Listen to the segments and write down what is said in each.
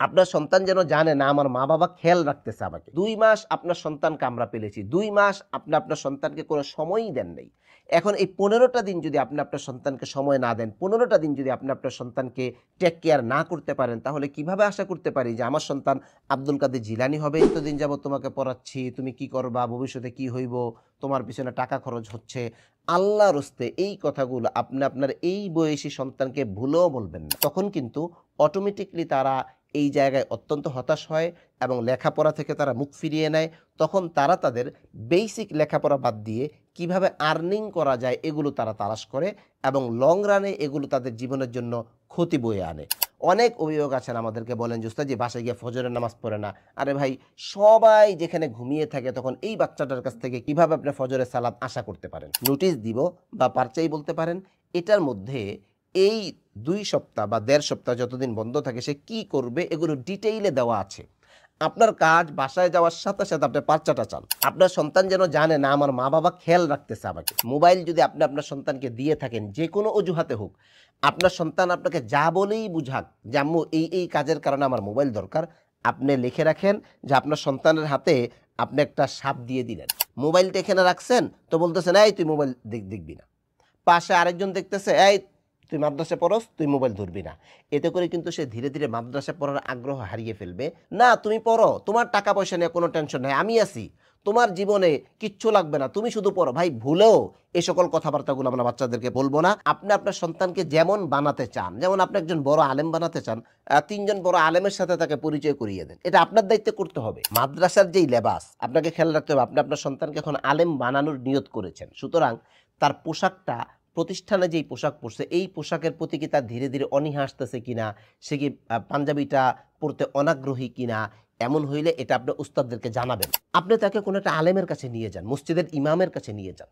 আপনার সন্তান যেন জানে না আমার মা-বাবা খেয়াল রাখতেছে আমাকে। ২ মাস আপনার সন্তানকে আমরা পেলেছি। ২ মাস আপনি আপনার সন্তানকে কোনো সময়ই দেন নাই। এখন এই ১৫ টা দিন যদি আপনি আপনার সন্তানকে সময় না দেন, ১৫ টা দিন যদি আপনি আপনার সন্তানকে টেক কেয়ার না করতে পারেন, তাহলে কিভাবে আশা করতে পারি যে আমার সন্তান আব্দুল কাদের জিলানী হবে? এতদিন যাবৎ তোমাকে পড়াচ্ছি, তুমি কি করবা? ভবিষ্যতে কি হইব? তোমার পিছনে টাকা খরচ হচ্ছে। আল্লাহর হস্তে এই কথাগুলো আপনি আপনার এই বয়সী সন্তানকে ভুলেও বলবেন না। তখন কিন্তু অটোমেটিক্যালি তারা এই জায়গায় অত্যন্ত হতাশ হয় এবং লেখাপড়া থেকে তারা মুখ ফিরিয়ে নেয়। তখন তারা তাদের বেসিক লেখাপড়া বাদ দিয়ে কিভাবে আর্নিং করা যায় এগুলো তারা তালাশ করে এবং লং রানে এগুলো তাদের জীবনের জন্য ক্ষতি বয়ে আনে। অনেক অভিভাবক আছেন আমাদেরকে বলেন যে উস্তাদ জি বাসায় গিয়ে ফজরের নামাজ পড়ে না। আরে ভাই, সবাই যেখানে ঘুমিয়ে থাকে তখন এই বাচ্চাটার কাছ থেকে কিভাবে আপনি ফজরের সালাত আশা করতে পারেন? নোটিশ দিব বা পারচাই বলতে পারেন। এটার মধ্যে এই ২ সপ্তাহ বা ১.৫ সপ্তাহ যতদিন বন্ধ থাকে সে কি করবে এগুলো ডিটেইলে দেওয়া আছে। আপনার কাজ বাসায় যাওয়ার সাথে, সাথে আপনি পারচাটা চান। আপনার সন্তান যেন জানে না আমার মা-বাবা খেয়াল রাখতেছে আমাকে। মোবাইল যদি আপনি আপনার সন্তানকে দিয়ে থাকেন যেকোনো অজুহাতে হোক, আপনার সন্তান আপনাকে যা বলেই বুঝাক যে আম্মু এই কাজের কারণে আমার মোবাইল দরকার, আপনি লিখে রাখেন যে আপনার সন্তানের হাতে আপনি একটা সাপ দিয়ে দিলেন। মোবাইলটা এখানে রাখছেন তো বলতেছেন, "এই তুই মোবাইল দেখবি না।" পাশে আরেকজন দেখতেছে, "এই তুই মাদ্রাসায় পড়স, তুই মোবাইল ধরবি না।" এতে করে কিন্তু সে ধীরে, ধীরে মাদ্রাসায় পড়ার আগ্রহ হারিয়ে ফেলবে। "না তুমি পড়ো, তোমার টাকা পয়সা নিয়ে কোনো টেনশন নাই, আমি আছি। তোমার জীবনে কিচ্ছু লাগবে না, তুমি শুধু পড়ো।" ভাই, ভুলেও এই সকল কথাবার্তাগুলো আমরা বাচ্চাদেরকে বলবো না। আপনি আপনার সন্তানকে যেমন বানাতে চান, যেমন আপনি একজন বড় আলেম বানাতে চান, ৩ জন বড় আলেমের সাথে তাকে পরিচয় করিয়ে দেন। এটা আপনার দায়িত্বে করতে হবে। মাদ্রাসার যেই লেবাস আপনাকে খেয়াল রাখতে হবে, আপনি আপনার সন্তানকে এখন আলেম বানানোর নিয়ত করেছেন। সুতরাং তার পোশাকটা, প্রতিষ্ঠানে যেই পোশাক পরছে এই পোশাকের প্রতি কি তার ধীরে, ধীরে অনীহা আসতেছে কিনা, সে কি পাঞ্জাবিটা পরতে অনাগ্রহী কিনা, এমন হইলে এটা আপনি উস্তাদদেরকে জানাবেন। আপনি তাকে কোনো একটা আলেমের কাছে নিয়ে যান, মসজিদের ইমামের কাছে নিয়ে যান।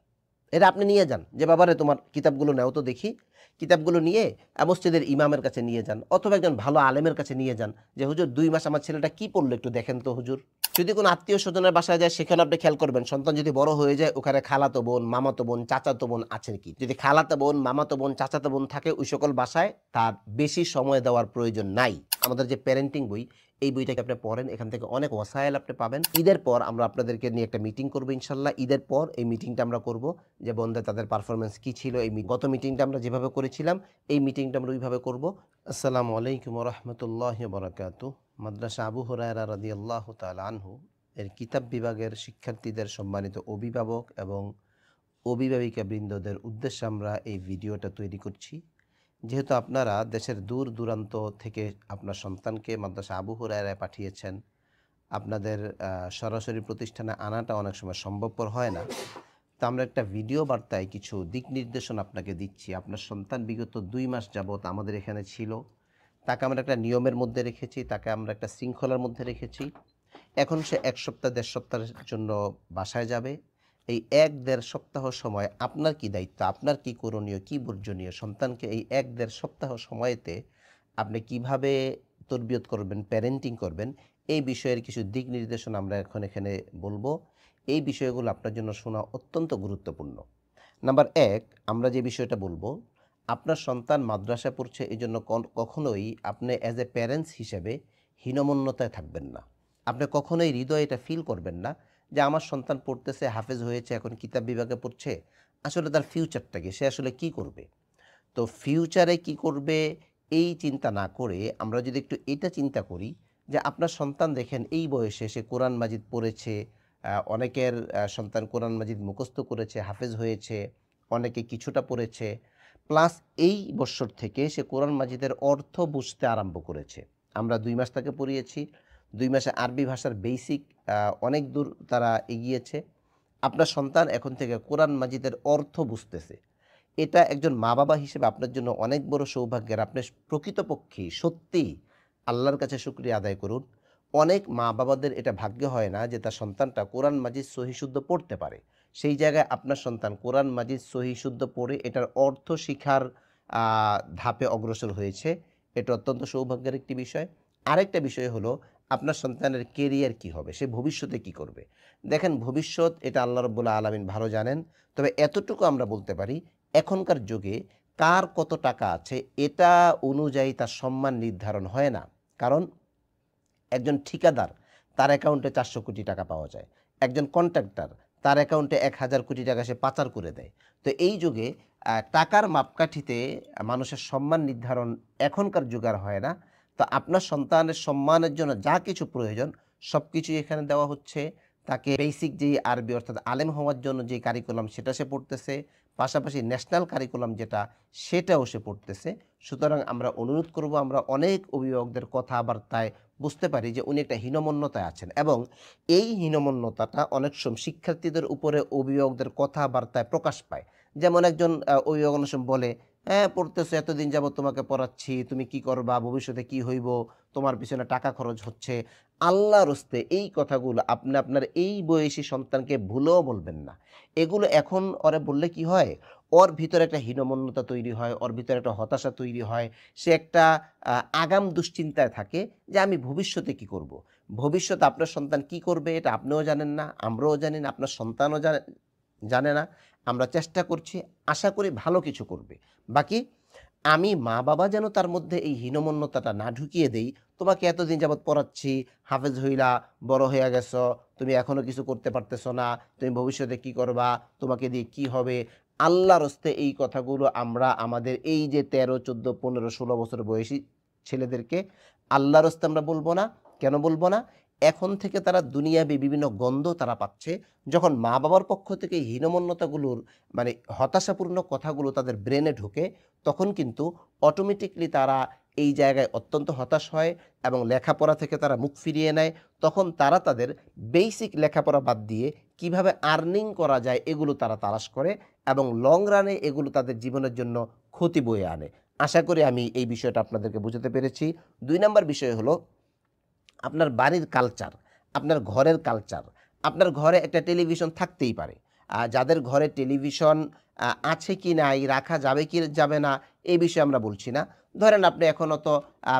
এটা আপনি নিয়ে যান যে, "বাবারে তোমার কিতাবগুলো নেও তো দেখি।" কিতাবগুলো নিয়ে মসজিদের ইমামের কাছে নিয়ে যান অথবা একজন ভালো আলেমের কাছে নিয়ে যান যে, "হুজুর ২ মাস আমার ছেলেটা কি পড়লো একটু দেখেন তো হুজুর।" যদি কোনো আত্মীয়-স্বজনের বাসায় যায় সেখানে আপনি খেয়াল করবেন সন্তান যদি বড় হয়ে যায় ওখানে খালাতো বোন, মামাতো বোন, চাচাতো বোন আছে কি? যদি খালাতো বোন, মামাতো বোন, চাচাতো বোন থাকে ওই সকল বাসায় তার বেশি সময় দেওয়ার প্রয়োজন নাই। আমাদের যে প্যারেন্টিং বই, এই বইটাকে আপনি পড়েন, এখান থেকে অনেক ওয়াসাইল আপনি পাবেন। ঈদের পর আমরা আপনাদেরকে নিয়ে একটা মিটিং করব ইনশাআল্লাহ। ঈদের পর এই মিটিংটা আমরা করব যে বোনদের তাদের পারফরম্যান্স কি ছিল। গত মিটিংটা আমরা যেভাবে করেছিলাম এই মিটিংটা আমরা ওইভাবে করব। আসসালামু আলাইকুম ওয়া রাহমাতুল্লাহি ওয়া বারাকাতুহু। মাদ্রাসা আবু হুরায়রা রাদিয়াল্লাহু তাআলা আনহু এর কিতাব বিভাগের শিক্ষার্থীদের সম্মানিত অভিভাবক এবং অভিভাবিকা বৃন্দদের উদ্দেশ্যে আমরা এই ভিডিওটা তৈরি করছি। যেহেতু আপনারা দেশের দূর দূরান্ত থেকে আপনার সন্তানকে মাদ্রাসা আবু হুরায়রায় পাঠিয়েছেন, আপনাদের সরাসরি প্রতিষ্ঠানে আনাটা অনেক সময় সম্ভবপর হয় না। তো আমরা একটা ভিডিও বার্তায় কিছু দিক নির্দেশনা আপনাকে দিচ্ছি। আপনার সন্তান বিগত ২ মাস যাবৎ আমাদের এখানে ছিল। তাকে আমরা একটা নিয়মের মধ্যে রেখেছি, তাকে আমরা একটা শৃঙ্খলার মধ্যে রেখেছি। এখন সে ১ সপ্তাহ ১.৫ সপ্তাহের জন্য বাসায় যাবে। এই ১-১.৫ সপ্তাহ সময় আপনার কি দায়িত্ব, আপনার কি করণীয়, কি বর্জনীয়, সন্তানকে এই ১-১.৫ সপ্তাহ সময়েতে আপনি কিভাবে তরবিয়ত করবেন, প্যারেন্টিং করবেন, এই বিষয়ের কিছু দিক নির্দেশনা আমরা এখন এখানে বলবো। এই বিষয়গুলো আপনার জন্য শোনা অত্যন্ত গুরুত্বপূর্ণ। নাম্বার ১, আমরা যে বিষয়টা বলবো, আপনার সন্তান মাদ্রাসায় পড়ছে এজন্য কখনোই আপনি অ্যাজ এ প্যারেন্টস হিসেবে হীনমন্যতায় থাকবেন না। আপনি কখনোই হৃদয়ে এটা ফিল করবেন না যে আমার সন্তান পড়তেছে, হাফেজ হয়েছে, এখন কিতাব বিভাগে পড়ছে। আসলে তার ফিউচারটা কি? সে আসলে কি করবে? তো ফিউচারে কি করবে এই চিন্তা না করে আমরা যদি একটু এটা চিন্তা করি যে আপনার সন্তান দেখেন এই বয়সে সে কোরআন মাজিদ পড়েছে, অনেকের সন্তান কোরআন মাজিদ মুখস্থ করেছে, হাফেজ হয়েছে, অনেকে কিছুটা পড়েছে, প্লাস এই বৎসর থেকে সে কোরআন মাজিদের অর্থ বুঝতে আরম্ভ করেছে। আমরা ২ মাস তাকে পড়িয়েছি, ২ মাসে আরবি ভাষার বেসিক অনেক দূর তারা এগিয়েছে। আপনার সন্তান এখন থেকে কোরআন মাজিদের অর্থ বুঝতেছে। এটা একজন মা-বাবা হিসেবে আপনার জন্য অনেক বড় সৌভাগ্যের। আপনি প্রকৃতপক্ষেই সত্যিই আল্লাহর কাছে শুকরিয়া আদায় করুন। অনেক মা-বাবাদের এটা ভাগ্য হয় না যে তার সন্তানটা কোরআন মাজিদ সহি শুদ্ধ পড়তে পারে। সেই জায়গায় আপনার সন্তান কোরআন মাজিদ সহি শুদ্ধ পড়ে এটার অর্থ শিখার আ ধাপে অগ্রসর হয়েছে। এটা অত্যন্ত সৌভাগ্যের একটি বিষয়। আরেকটা বিষয় হলো আপনার সন্তানের কেরিয়ার কী হবে? সে ভবিষ্যতে কী করবে? দেখেন, ভবিষ্যৎ এটা আল্লাহ রাব্বুল আলামিন ভালো জানেন। তবে এতটুকু আমরা বলতে পারি এখনকার যুগে কার কত টাকা আছে এটা অনুযায়ী তার সম্মান নির্ধারণ হয় না। কারণ একজন ঠিকাদার তার অ্যাকাউন্টে 400 কোটি টাকা পাওয়া যায়। একজন কন্ট্রাক্টর তার অ্যাকাউন্টে 1000 কোটি টাকা সে পাচার করে দেয়। তো এই যুগে টাকার মাপকাঠিতে মানুষের সম্মান নির্ধারণ এখনকার যুগে আর হয় না। তো আপনার সন্তানের সম্মানের জন্য যা কিছু প্রয়োজন সবকিছুই এখানে দেওয়া হচ্ছে। তাকে বেসিক যেই আরবি অর্থাৎ আলেম হওয়ার জন্য যে কারিকুলাম সেটা সে পড়তেছে, পাশাপাশি ন্যাশনাল কারিকুলাম যেটা সেটাও সে পড়তেছে। সুতরাং আমরা অনুরোধ করব, আমরা অনেক অভিভাবকদের কথাবার্তায় বুঝতে পারি যে উনি একটা হীনমন্যতায় আছেন এবং এই হীনমন্যতাটা অনেক সময় শিক্ষার্থীদের উপরে অভিভাবকদের কথাবার্তায় প্রকাশ পায়। যেমন একজন অভিভাবক অনেক সময় বলে, হ্যাঁ পড়তেছো, এতদিন যাবত তোমাকে পড়াচ্ছি, তুমি কি করবা, ভবিষ্যতে কি হইব, তোমার পিছনে টাকা খরচ হচ্ছে। আল্লাহর হস্তে এই কথাগুলো আপনি আপনার এই বয়সী সন্তানকে ভুলেও বলবেন না। এগুলো এখন ওরে বললে কি হয়, ওর ভিতরে একটা হীনমন্যতা তৈরি হয়, ওর ভিতরে একটা হতাশা তৈরি হয়। সে একটা আগাম দুশ্চিন্তায় থাকে যে আমি ভবিষ্যতে কি করব। ভবিষ্যতে আপনার সন্তান কি করবে এটা আপনিও জানেন না, আমরাও জানি না, আপনার সন্তানও জানে না। আমরা চেষ্টা করছি, আশা করি ভালো কিছু করবে। বাকি আমি মা-বাবা যেন তার মধ্যে এই হীনমন্যতাটা না ঢুকিয়ে দেই। তোমাকে এতদিন যাবৎ পড়াচ্ছি, হাফেজ হইলা, বড় হইয়া গেছো, তুমি এখনো কিছু করতে পারতেছো না, তুমি ভবিষ্যতে কি করবা, তোমাকে দিয়ে কি হবে? আল্লাহর হস্তে এই কথাগুলো আমরা আমাদের এই যে 13, 14, 15, 16 বছর বয়সী ছেলেদেরকে আল্লাহর হস্তে আমরা বলবো না। কেন বলবো না? এখন থেকে তারা দুনিয়াবী বিভিন্ন গন্ধ তারা পাচ্ছে। যখন মা-বাবার পক্ষ থেকে এই হীনমন্যতাগুলোর মানে হতাশাপূর্ণ কথাগুলো তাদের ব্রেনে ঢোকে, তখন কিন্তু অটোমেটিকলি তারা এই জায়গায় অত্যন্ত হতাশ হয় এবং লেখাপড়া থেকে তারা মুখ ফিরিয়ে নেয়। তখন তারা তাদের বেসিক লেখাপড়া বাদ দিয়ে কিভাবে আর্নিং করা যায় এগুলো তারা তালাশ করে এবং লং রানে এগুলো তাদের জীবনের জন্য ক্ষতি বয়ে আনে। আশা করি আমি এই বিষয়টা আপনাদেরকে বোঝাতে পেরেছি। ২ নাম্বার বিষয় হলো আপনার বাড়ির কালচার, আপনার ঘরের কালচার। আপনার ঘরে একটা টেলিভিশন থাকতেই পারে। যাদের ঘরে টেলিভিশন আছে কি নাই, রাখা যাবে কি যাবে না, এই বিষয়ে আমরা বলছি না। ধরেন আপনি এখনো তো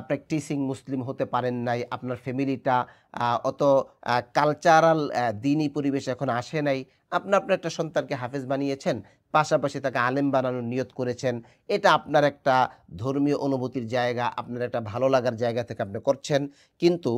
প্র্যাকটিসিং মুসলিম হতে পারেন নাই। আপনার ফ্যামিলিটা অত কালচারাল দ্বীনি পরিবেশে এখনো আসে নাই। আপনি আপনার একটা সন্তানকে হাফেজ বানিয়েছেন, পাশাপাশি তাকে আলেম বানানোর নিয়ত করেছেন। এটা আপনার একটা ধর্মীয় অনুভূতির জায়গা, আপনার একটা ভালো লাগার জায়গা থেকে আপনি করছেন। কিন্তু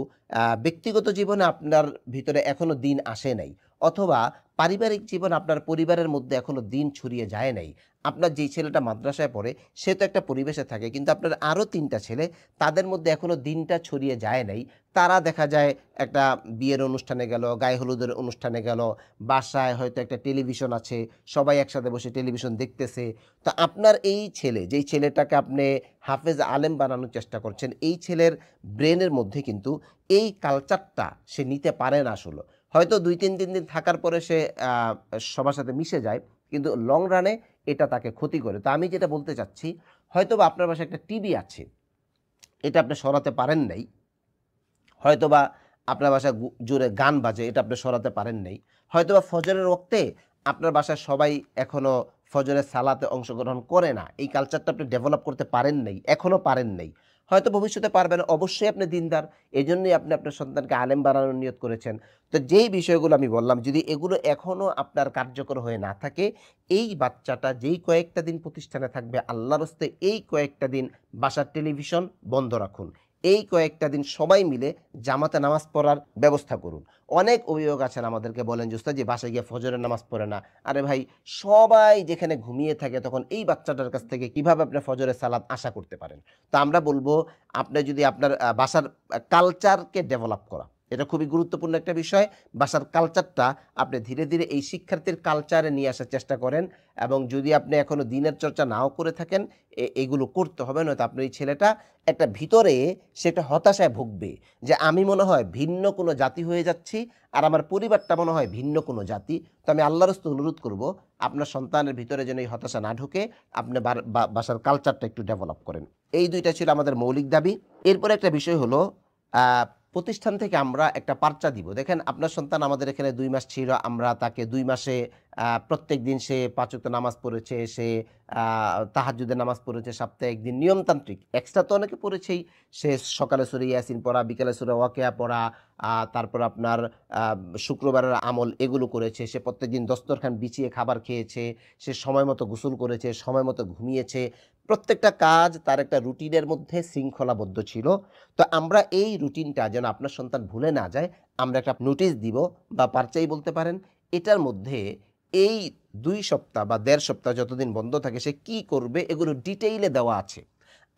ব্যক্তিগত জীবনে আপনার ভিতরে এখনো দ্বীন আসে নাই, অথবা পারিবারিক জীবন আপনার পরিবারের মধ্যে এখনো দ্বীন ছড়িয়ে যায় নাই। আপনার যেই ছেলেটা মাদ্রাসায় পড়ে সে তো একটা পরিবেশে থাকে, কিন্তু আপনার আরও ৩ টা ছেলে, তাদের মধ্যে এখনো দ্বীনটা ছড়িয়ে যায় নাই। তারা দেখা যায় একটা বিয়ের অনুষ্ঠানে গেল, গায়ে হলুদের অনুষ্ঠানে গেল, বাসায় হয়তো একটা টেলিভিশন আছে, সবাই একসাথে বসে টেলিভিশন দেখতেছে। তো আপনার এই ছেলে, যেই ছেলেটাকে আপনি হাফেজ আলেম বানানোর চেষ্টা করছেন, এই ছেলের ব্রেনের মধ্যে কিন্তু এই কালচারটা সে নিতে পারে না আসলে। হয়তো ২-৩ দিন থাকার পরে সে সবার সাথে মিশে যায়, কিন্তু লং রানে এটা তাকে ক্ষতি করে। তো আমি যেটা বলতে চাচ্ছি, হয়তোবা আপনার বাসায় একটা টিভি আছে, এটা আপনি সরাতে পারেন নাই। হয়তোবা আপনার বাসায় জোরে গান বাজে, এটা আপনি সরাতে পারেন নাই। হয়তোবা ফজরের ওয়াক্তে আপনার বাসায় সবাই এখনো ফজরের সালাতে অংশগ্রহণ করে না। এই কালচারটা আপনি ডেভেলপ করতে পারেন নাই, এখনো পারেন নাই। হয়তো ভবিষ্যতে পারবেন, অবশ্যই আপনি দিনদার। এজন্যই আপনি আপনার সন্তানকে আলেম বানানোর নিয়ত করেছেন। তো যেই বিষয়গুলো আমি বললাম, যদি এগুলো এখনো আপনার কার্যকর হয়ে না থাকে, এই বাচ্চাটা যেই কয়েকটা দিন প্রতিষ্ঠানে থাকবে, আল্লাহর হস্তে এই কয়েকটা দিন বাসার টেলিভিশন বন্ধ রাখুন। এই কয়েকটা দিন সবাই মিলে জামাতে নামাজ পড়ার ব্যবস্থা করুন। অনেক অভিভাবক আছেন আমাদেরকে বলেন যে উস্তাদ জি বাসায় গিয়ে ফজরের নামাজ পড়ে না। আরে ভাই, সবাই যেখানে ঘুমিয়ে থাকে তখন এই বাচ্চাটার কাছ থেকে কিভাবে আপনি ফজরের সালাত আশা করতে পারেন? তো আমরা বলবো, আপনি যদি আপনার বাসার কালচারকে ডেভেলপ করা, এটা খুবই গুরুত্বপূর্ণ একটা বিষয়। বাসার কালচারটা আপনি ধীরে ধীরে এই শিক্ষার্থীর কালচারে নিয়ে আসার চেষ্টা করেন এবং যদি আপনি এখনো দিনের চর্চা নাও করে থাকেন, এগুলো করতে হবে, নয়তো আপনার এই ছেলেটা একটা ভিতরে সেটা হতাশায় ভুগবে যে আমি মনে হয় ভিন্ন কোনো জাতি হয়ে যাচ্ছি আর আমার পরিবারটা মনে হয় ভিন্ন কোনো জাতি। তো আমি আল্লাহর হস্তে অনুরোধ করব, আপনার সন্তানের ভিতরে যেন এই হতাশা না ঢুকে, আপনি বাসার কালচারটা একটু ডেভেলপ করেন। এই ২টা ছিল আমাদের মৌলিক দাবি। এরপরে একটা বিষয় হলো, আহ, প্রতিষ্ঠান থেকে আমরা একটা পার্চা দিব। দেখেন, আপনার সন্তান আমাদের এখানে ২ মাস ছিল, আমরা তাকে ২ মাসে প্রত্যেক দিন সে ৫ ওয়াক্ত নামাজ পড়েছে, সে তাহাজ্জুদের নামাজ পড়েছে, সপ্তাহে ১ দিন নিয়মতান্ত্রিক। এক্সট্রা তো অনেকে পড়েছেই। সে সকালে সূরা ইয়াসিন পড়া, বিকালে সূরা ওয়াকিয়া পড়া, তারপর আপনার শুক্রবারের আমল এগুলো করেছে। সে প্রত্যেকদিন দস্তরখান বিছিয়ে খাবার খেয়েছে, সে সময় মতো গোসল করেছে, সময় মতো ঘুমিয়েছে। প্রত্যেকটা কাজ তার একটা রুটিনের মধ্যে শৃঙ্খলাবদ্ধ ছিল। তো আমরা এই রুটিনটা যেন আপনার সন্তান ভুলে না যায়, আমরা একটা নোটিশ দিব বা পারচাই বলতে পারেন। এটার মধ্যে এই ২ সপ্তাহ বা ১.৫ সপ্তাহ যতদিন বন্ধ থাকে সে কি করবে এগুলো ডিটেইলে দেওয়া আছে।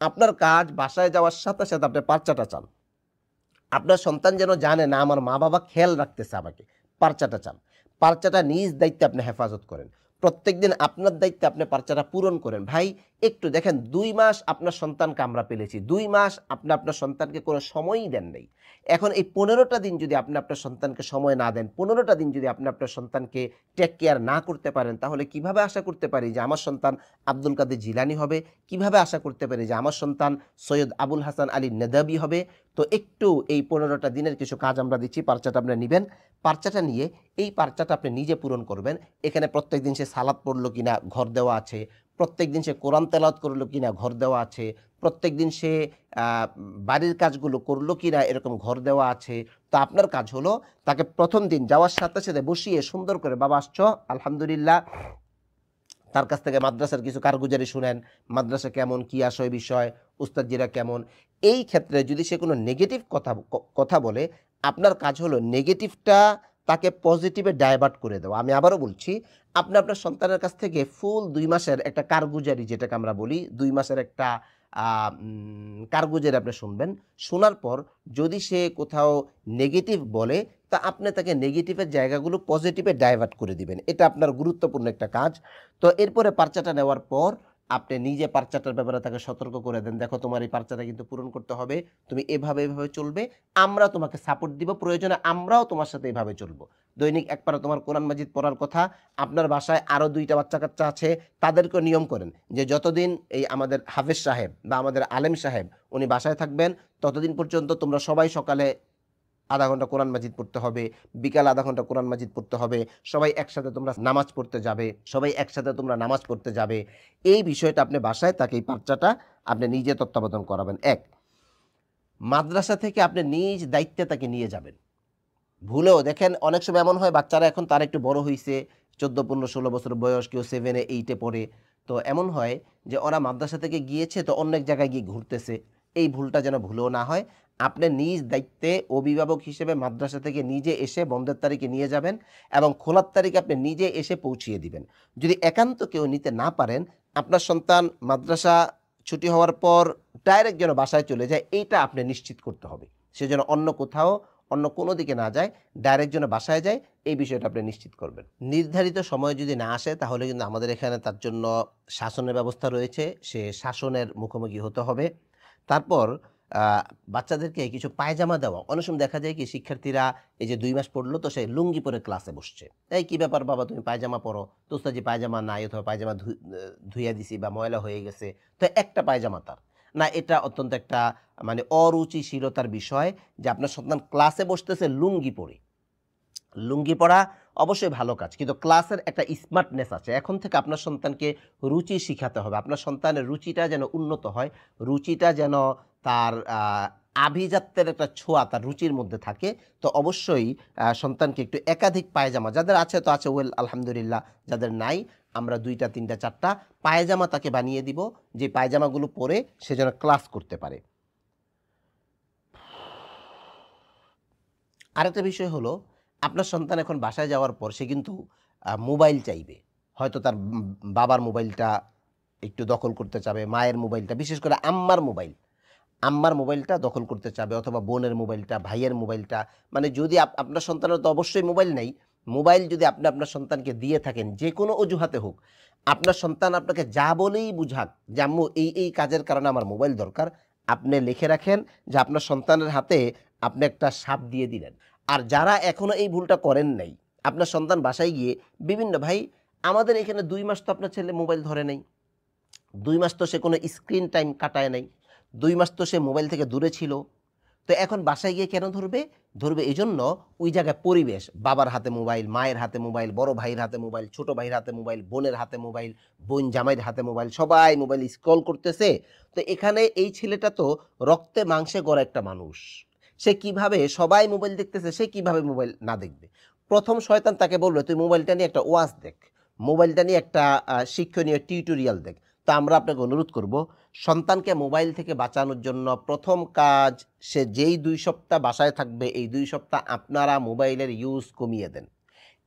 আপনার কাজ বাসায় যাওয়ার সাথে, সাথে আপনি পারচাটা চান। আপনার সন্তান যেন জানে না আমার মা-বাবা খেয়াল রাখতেছে আমাকে। পারচাটা চান। পারচাটা নিজ দায়িত্বে আপনি হেফাজত করেন। প্রত্যেকদিন আপনার দায়িত্বে আপনি পারচাটা পূরণ করেন। ভাই একটু দেখেন ২ মাস আপনার সন্তানকে আমরা পেলেছি। ২ মাস আপনি আপনার সন্তানকে কোনো সময়ই দেন নাই। এখন এই ১৫ টা দিন যদি আপনি আপনার সন্তানকে সময় না দেন, ১৫ টা দিন যদি আপনি আপনার সন্তানকে টেক কেয়ার না করতে পারেন, তাহলে কিভাবে আশা করতে পারি যে আমার সন্তান আব্দুল কাদের জিলানী হবে? কিভাবে আশা করতে পারি যে আমার সন্তান সৈয়দ আবুল হাসান আলী নেদাবি হবে? তো একটু এই ১৫ টা দিনের কিছু কাজ আমরা দিচ্ছি, পারচাটা আপনারা নিবেন। পারচাটা নিয়ে এই পারচাটা আপনি নিজে পূরণ করবেন। এখানে প্রত্যেকদিন সে সালাত পড়লো কিনা ঘর দেওয়া আছে, প্রত্যেকদিন সে কোরআন তেলাওয়াত করলো কিনা ঘর দেওয়া আছে, প্রত্যেকদিন সে বাড়ির কাজগুলো করলো কিনা এরকম ঘর দেওয়া আছে। তো আপনার কাজ হলো তাকে ১ম দিন যাওয়ার সাথে, সাথে বসিয়ে সুন্দর করে, "বাবা আসছো? আলহামদুলিল্লাহ।" তার কাছ থেকে মাদ্রাসার কিছু কারগুজারি শুনেন, মাদ্রাসা কেমন, কি আশয় বিষয়, উস্তাদজিরা কেমন। এই ক্ষেত্রে যদি সে কোনো নেগেটিভ কথা বলে, আপনার কাজ হলো নেগেটিভটা তাকে পজিটিভে ডাইভার্ট করে দেওয়া। আমি আবারও বলছি, আপনি আপনার সন্তানের কাছ থেকে ফুল ২ মাসের একটা কারগুজারি যেটাকে আমরা বলি, ২ মাসের একটা কারগুজারি আপনি শুনবেন। শোনার পর যদি সে কোথাও নেগেটিভ বলে, তা আপনি তাকে নেগেটিভের জায়গাগুলো পজিটিভে ডাইভার্ট করে দিবেন। এটা আপনার গুরুত্বপূর্ণ একটা কাজ। তো এরপরে পারচাটা নেওয়ার পর আপনি নিজে পারচাটার ব্যাপারে তাকে সতর্ক করে দেন, "দেখো তোমার এই পারচাটা কিন্তু পূরণ করতে হবে। তুমি এভাবে, এভাবে চলবে। আমরা তোমাকে সাপোর্ট দিব। প্রয়োজনে আমরাও তোমার সাথে এভাবে চলবো। দৈনিক ১ পারা তোমার কোরআন মাজিদ পড়ার কথা। আপনার বাসায় আরো ২ টা বাচ্চা-কাচ্চা আছে। তাদেরকেও নিয়ম করেন যে যতদিন এই আমাদের হাফেজ সাহেব বা আমাদের আলেম সাহেব উনি বাসায় থাকবেন, ততদিন পর্যন্ত তোমরা সবাই সকালে ০.৫ ঘন্টা কোরআন মাজিদ পড়তে হবে, বিকালে ০.৫ ঘন্টা কোরআন মাজিদ পড়তে হবে। সবাই একসাথে তোমরা নামাজ পড়তে যাবে, সবাই একসাথে তোমরা নামাজ পড়তে যাবে।" এই বিষয়টা আপনি বাসায় তাকে এই বাচ্চাটা আপনি নিজে তত্ত্বাবধান করাবেন। ১, মাদ্রাসা থেকে আপনি নিজ দায়িত্বে তাকে নিয়ে যাবেন। ভুলেও দেখেন অনেক সময় এমন হয় বাচ্চারা এখন তারা একটু বড় হইছে, ১৪, ১৫, ১৬ বছর বয়স, কেউ 7 এ 8 এ পড়ে। তো এমন হয় যে ওরা মাদ্রাসা থেকে গিয়েছে তো অন্য এক জায়গায় গিয়ে ঘুরতেছে। এই ভুলটা যেন ভুলেও না হয়। আপনি নিজ দায়িত্বে অভিভাবক হিসেবে মাদ্রাসা থেকে নিজে এসে বন্ধের তারিখে নিয়ে যাবেন এবং খোলার তারিখে আপনি নিজে এসে পৌঁছিয়ে দিবেন। যদি একান্ত কেউ নিতে না পারেন, আপনার সন্তান মাদ্রাসা ছুটি হওয়ার পর ডাইরেক্ট যেন বাসায় চলে যায়, এইটা আপনি নিশ্চিত করতে হবে। সে যেন অন্য কোথাও অন্য কোনো দিকে না যায়, ডাইরেক্ট যেন বাসায় যায়, এই বিষয়টা আপনি নিশ্চিত করবেন। নির্ধারিত সময়ে যদি না আসে তাহলে কিন্তু আমাদের এখানে তার জন্য শাসনের ব্যবস্থা রয়েছে। সে শাসনের মুখোমুখি হতে হবে। তারপর আ বাচ্চাদেরকে কিছু পায়জামা দেওয়া। অনেক সময় দেখা যায় কি শিক্ষার্থীরা এই যে ২ মাস পড়লো তো সে লুঙ্গি পরে ক্লাসে বসছে। "এই কি ব্যাপার বাবা তুমি পায়জামা পরো।" তো "উস্তাদজি পায়জামা নাই অথবা পায়জামা ধুইয়া দিছি বা ময়লা হয়ে গেছে।" তো একটা পায়জামা তার। না, এটা অত্যন্ত একটা মানে অরুচিশীলতার বিষয় যে আপনার সন্তান ক্লাসে বসতেছে লুঙ্গি পরে। লুঙ্গি পরা অবশ্যই ভালো কাজ। কিন্তু ক্লাসের একটা স্মার্টনেস আছে। এখন থেকে আপনার সন্তানকে রুচি শিখাতে হবে। আপনার সন্তানের রুচিটা যেন উন্নত হয়। রুচিটা যেন তার আভিজাত্যের একটা ছোঁয়া তার রুচির মধ্যে থাকে। তো অবশ্যই সন্তানকে একটু একাধিক পায়জামা যাদের আছে তো আছে ওয়েল আলহামদুলিল্লাহ। যাদের নাই আমরা ২ টা ৩ টা ৪ টা পায়জামা তাকে বানিয়ে দিব। যে পায়জামাগুলো পরে সে যেন ক্লাস করতে পারে। আরেকটা বিষয় হলো, আপনার সন্তান এখন বাসায় যাওয়ার পর সে কিন্তু মোবাইল চাইবে। হয়তো তার বাবার মোবাইলটা একটু দখল করতে চাবে, মায়ের মোবাইলটা, বিশেষ করে আম্মার মোবাইল। আম্মার মোবাইলটা দখল করতে চাবে অথবা বোনের মোবাইলটা, ভাইয়ের মোবাইলটা। মানে যদি আপনার সন্তানের তো অবশ্যই মোবাইল নেই। মোবাইল যদি আপনি আপনার সন্তানকে দিয়ে থাকেন, যেকোনো অজুহাতে হোক, আপনার সন্তান আপনাকে যা বলেই বুঝাক যে, "আম্মু এই কাজের কারণে আমার মোবাইল দরকার।" আপনি লিখে রাখেন যে আপনার সন্তানের হাতে আপনি একটা সাপ দিয়ে দিলেন। আর যারা এখনো এই ভুলটা করেন নাই, আপনার সন্তান বাসায় গিয়ে বিভিন্ন ভাই আমাদের এখানে ২ মাস তো আপনার ছেলে মোবাইল ধরে নাই। ২ মাস তো সে কোনো স্ক্রিন টাইম কাটায় নাই। ২ মাস তো সে মোবাইল থেকে দূরে ছিল। তো এখন বাসায় গিয়ে কেন ধরবে? ধরবে এজন্য ওই জায়গায় পরিবেশ, বাবার হাতে মোবাইল, মায়ের হাতে মোবাইল, বড় ভাইয়ের হাতে মোবাইল, ছোট ভাইয়ের হাতে মোবাইল, বোনের হাতে মোবাইল, বোন জামাইয়ের হাতে মোবাইল, সবাই মোবাইল স্ক্রল করতেছে। তো এখানে এই ছেলেটা তো রক্তে মাংসে গড়া একটা মানুষ। সে কিভাবে সবাই মোবাইল দেখতেছে, সে কিভাবে মোবাইল না দেখবে? ১ম শয়তান তাকে বলল, "তুই মোবাইলটা নিয়ে একটা ওয়াজ দেখ। মোবাইলটা নিয়ে একটা শিক্ষণীয় টিউটোরিয়াল দেখ।" তো আমরা আপনাকে অনুরোধ করব সন্তানকে মোবাইল থেকে বাঁচানোর জন্য প্রথম কাজ, সে যেই 2 সপ্তাহ বাসায় থাকবে এই 2 সপ্তাহ আপনারা মোবাইলের ইউজ কমিয়ে দেন।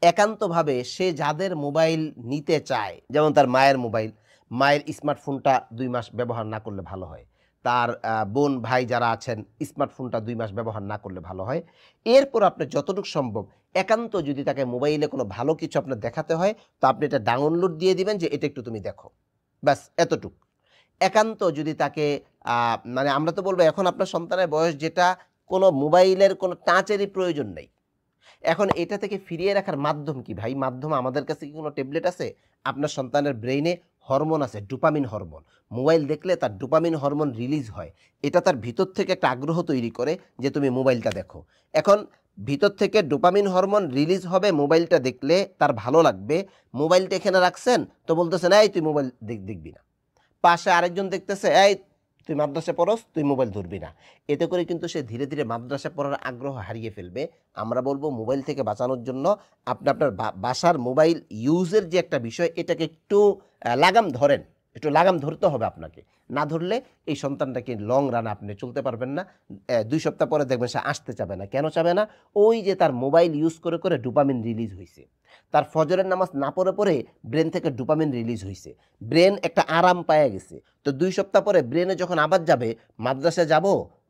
একান্তভাবে সে যাদের মোবাইল নিতে চায়, যেমন তার মায়ের মোবাইল, মায়ের স্মার্টফোনটা 2 মাস ব্যবহার না করলে ভালো হয়। তার বোন ভাই যারা আছেন স্মার্টফোনটা 2 মাস ব্যবহার না করলে ভালো হয়। এরপর আপনার যতটুকু সম্ভব একান্ত যদি তাকে মোবাইলে কোনো ভালো কিছু আপনার দেখাতে হয় তো আপনি এটা ডাউনলোড দিয়ে দিবেন যে এটা একটু তুমি দেখো। ব্যাস এতটুক। একান্ত যদি তাকে মানে আমরা তো বলব এখন আপনার সন্তানের বয়স যেটা কোনো মোবাইলের কোনো টাচেরই প্রয়োজন নেই। এখন এটা থেকে ফিরিয়ে রাখার মাধ্যম কি ভাই? মাধ্যম আমাদের কাছে কি কোনো ট্যাবলেট আছে? আপনার সন্তানের ব্রেইনে হরমোন আছে, ডোপামিন হরমোন। মোবাইল দেখলে তার ডোপামিন হরমোন রিলিজ হয়। এটা তার ভিতর থেকে একটা আগ্রহ তৈরি করে যে তুমি মোবাইলটা দেখো। এখন ভিতর থেকে ডোপামিন হরমোন রিলিজ হবে মোবাইলটা দেখলে, তার ভালো লাগবে। মোবাইলটা এখানে রাখছেন তো বলতেছেন, "এই তুই মোবাইল দেখবি না।" পাশে আরেকজন দেখতেছে, "এই তুই মাদ্রাসায় পড়স, তুই মোবাইল ধরবি না।" এতে করে কিন্তু সে ধীরে ধীরে মাদ্রাসায় পড়ার আগ্রহ হারিয়ে ফেলবে। আমরা বলবো মোবাইল থেকে বাঁচানোর জন্য আপনি আপনার বাসার মোবাইল ইউজের যে একটা বিষয় এটাকে একটু লাগাম ধরেন। একটু লাগাম ধরতে হবে আপনাকে। না ধরলে এই সন্তানটাকে লং রান আপনি চলতে পারবেন না। 2 সপ্তাহ পরে দেখবেন সে আসতে চাবে না। কেন চাবে না? ওই যে তার মোবাইল ইউজ করে করে ডোপামিন রিলিজ হইছে। তার ফজরের নামাজ না পড়ে ব্রেন থেকে ডোপামিন রিলিজ হইছে। ব্রেন একটা আরাম পায়া গেছে। তো 2 সপ্তাহ পরে ব্রেনে যখন আবার যাবে, মাদ্রাসায় যাব,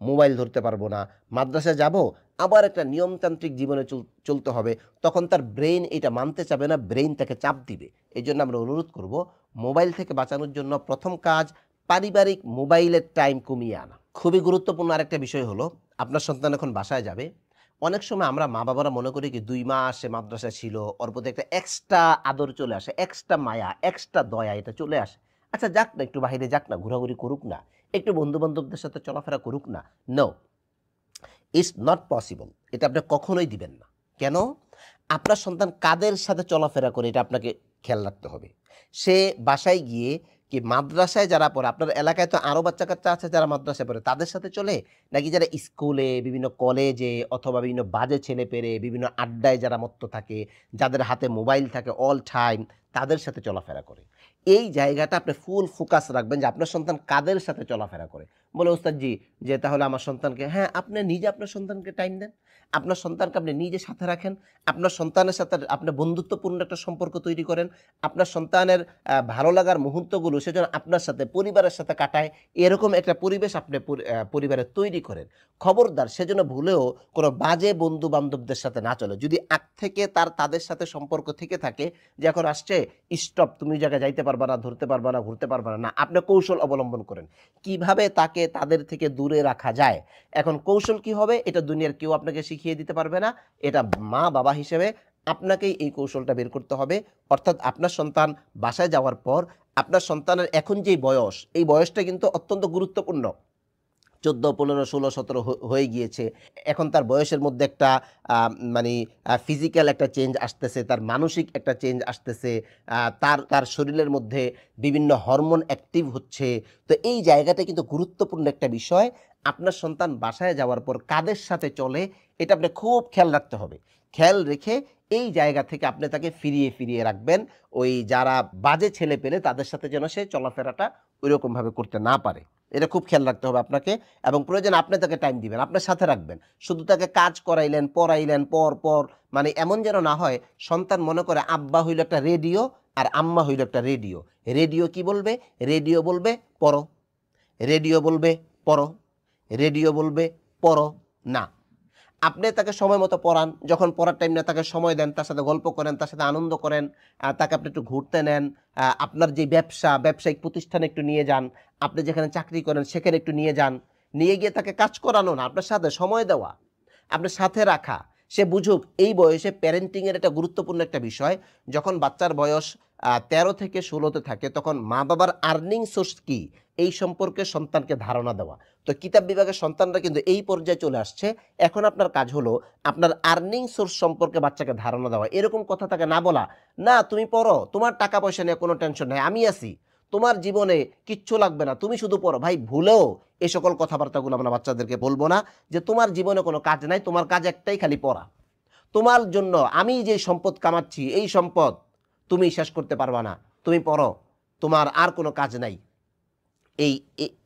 মোবাইল ধরতে পারবো না। মাদ্রাসায় যাব, আবার একটা নিয়মতান্ত্রিক জীবনে চলতে হবে। তখন তার ব্রেইন এটা মানতে চাবে না, ব্রেইন তাকে চাপ দিবে। এজন্য আমরা অনুরোধ করব মোবাইল থেকে বাঁচানোর জন্য প্রথম কাজ পারিবারিক মোবাইলের টাইম কমিয়ে আনা। খুবই গুরুত্বপূর্ণ আরেকটা বিষয় হলো আপনার সন্তান এখন বাসায় যাবে। অনেক সময় আমরা মা-বাবারা মনে করি কি 2 মাস সে মাদ্রাসায় ছিল, ওর প্রতি একটা এক্সট্রা আদর চলে আসে, এক্সট্রা মায়া, এক্সট্রা দয়া এটা চলে আসে। আচ্ছা যাক না, একটু বাহিরে যাক না, ঘোরাঘুরি করুক না, একটু বন্ধু-বান্ধবদের সাথে চলাফেরা করুক না। No, it's not possible. এটা আপনি কখনোই দিবেন না। কেন? আপনার সন্তান কাদের সাথে চলাফেরা করে এটা আপনাকে খেয়াল রাখতে হবে। সে বাসায় গিয়ে কি মাদ্রাসায় যারা পড়ে, আপনার এলাকায় তো আরও বাচ্চা-কাচ্চা আছে যারা মাদ্রাসায় পড়ে, তাদের সাথে চলে? নাকি যারা স্কুলে, বিভিন্ন কলেজে অথবা বিভিন্ন বাজে ছেলেপেলে, বিভিন্ন আড্ডায় যারা মত্ত থাকে, যাদের হাতে মোবাইল থাকে অল টাইম, তাদের সাথে চলাফেরা করে? এই জায়গাটা আপনি ফুল ফোকাস রাখবেন যে আপনার সন্তান কাদের সাথে চলাফেরা করে। বলে, "ওস্তাদ জি, যে তাহলে আমার সন্তানকে..." হ্যাঁ, আপনি নিজে আপনার সন্তানকে টাইম দেন। আপনার সন্তানকে আপনি নিজে সাথে রাখেন। আপনার সন্তানের সাথে আপনি বন্ধুত্বপূর্ণ একটা সম্পর্ক তৈরি করেন। আপনার সন্তানের ভালো লাগার মুহূর্তগুলো সে যেন আপনার সাথে, পরিবারের সাথে কাটায়, এরকম একটা পরিবেশ আপনি পরিবারে তৈরি করেন। খবরদার সে যেন ভুলেও কোনো বাজে বন্ধু-বান্ধবদের সাথে না চলে। যদি আগ থেকে তাদের সাথে সম্পর্ক থেকে থাকে যে এখন আসছে, স্টপ, তুমি ওই জায়গায় যাইতে পারবা না, ধরতে পারবা না, ঘুরতে পারবা না। না, আপনি কৌশল অবলম্বন করেন। কিভাবে তাকে তাদের থেকে দূরে রাখা যায়। এখন কৌশল কি হবে এটা দুনিয়ার কেউ আপনাকে শিখিয়ে দিতে পারবে না। এটা মা-বাবা হিসেবে আপনাকেই এই কৌশলটা বের করতে হবে। অর্থাৎ আপনার সন্তান বাসায় যাওয়ার পর আপনার সন্তানের এখন যেই বয়স, এই বয়সটা কিন্তু অত্যন্ত গুরুত্বপূর্ণ। 14, 15, 16, 17 হয়ে গিয়েছে। এখন তার বয়সের মধ্যে একটা মানে ফিজিক্যাল একটা চেঞ্জ আসতেছে, তার মানসিক একটা চেঞ্জ আসতেছে, তার শরীরের মধ্যে বিভিন্ন হরমোন অ্যাক্টিভ হচ্ছে। তো এই জায়গাটা কিন্তু গুরুত্বপূর্ণ একটা বিষয়। আপনার সন্তান বাসায় যাওয়ার পর কাদের সাথে চলে এটা আপনি খুব খেয়াল রাখতে হবে। খেয়াল রেখে এই জায়গা থেকে আপনি তাকে ফিরিয়ে রাখবেন। ওই যারা বাজে ছেলেপেলে তাদের সাথে যেন সে চলাফেরাটা ওইরকমভাবে করতে না পারে। এটা খুব খেয়াল রাখতে হবে আপনাকে, এবং প্রয়োজনে আপনি তাকে টাইম দিবেন, আপনার সাথে রাখবেন। শুধু তাকে কাজ করাইলেন, পড়াইলেন, পর মানে এমন যেন না হয় সন্তান মনে করে আব্বা হইল একটা রেডিও আর আম্মা হইল একটা রেডিও। রেডিও কি বলবে? রেডিও বলবে পড়ো, রেডিও বলবে পড়ো, রেডিও বলবে পড়ো না। আপনি তাকে সময় মতো পড়ান, যখন পড়ার টাইম না তাকে সময় দেন, তার সাথে গল্প করেন, তার সাথে আনন্দ করেন, তাকে আপনি একটু ঘুরতে নেন, আপনার যে ব্যবসায়িক প্রতিষ্ঠানে একটু নিয়ে যান, আপনি যেখানে চাকরি করেন সেখানে একটু নিয়ে যান, নিয়ে গিয়ে তাকে কাজ করানো না, আপনার সাথে সময় দেওয়া, আপনার সাথে রাখা। সে বুঝুক এই বয়সে প্যারেন্টিংয়ের একটা গুরুত্বপূর্ণ একটা বিষয়। যখন বাচ্চার বয়স 13 থেকে 16তে থাকে তখন মা বাবার আর্নিং সোর্স কী এই সম্পর্কে সন্তানকে ধারণা দেওয়া। তো কিতাব বিভাগের সন্তানরা কিন্তু এই পর্যায়ে চলে আসছে। এখন আপনার কাজ হলো আপনার আর্নিং সোর্স সম্পর্কে বাচ্চাকে ধারণা দেওয়া। এরকম কথা তাকে না বলা, "না তুমি পড়ো, তোমার টাকা পয়সা নিয়ে কোনো টেনশন নেই, আমি আছি, তোমার জীবনে কিচ্ছু লাগবে না, তুমি শুধু পড়ো।" ভাই ভুলেও এই সকল কথাবার্তাগুলো আমরা বাচ্চাদেরকে বলবো না যে তোমার জীবনে কোনো কাজ নাই, তোমার কাজ একটাই, খালি পড়া। তোমার জন্য আমি যে সম্পদ কামাচ্ছি এই সম্পদ তুমি শেষ করতে পারবা না, তুমি পড়ো, তোমার আর কোনো কাজ নাই। এই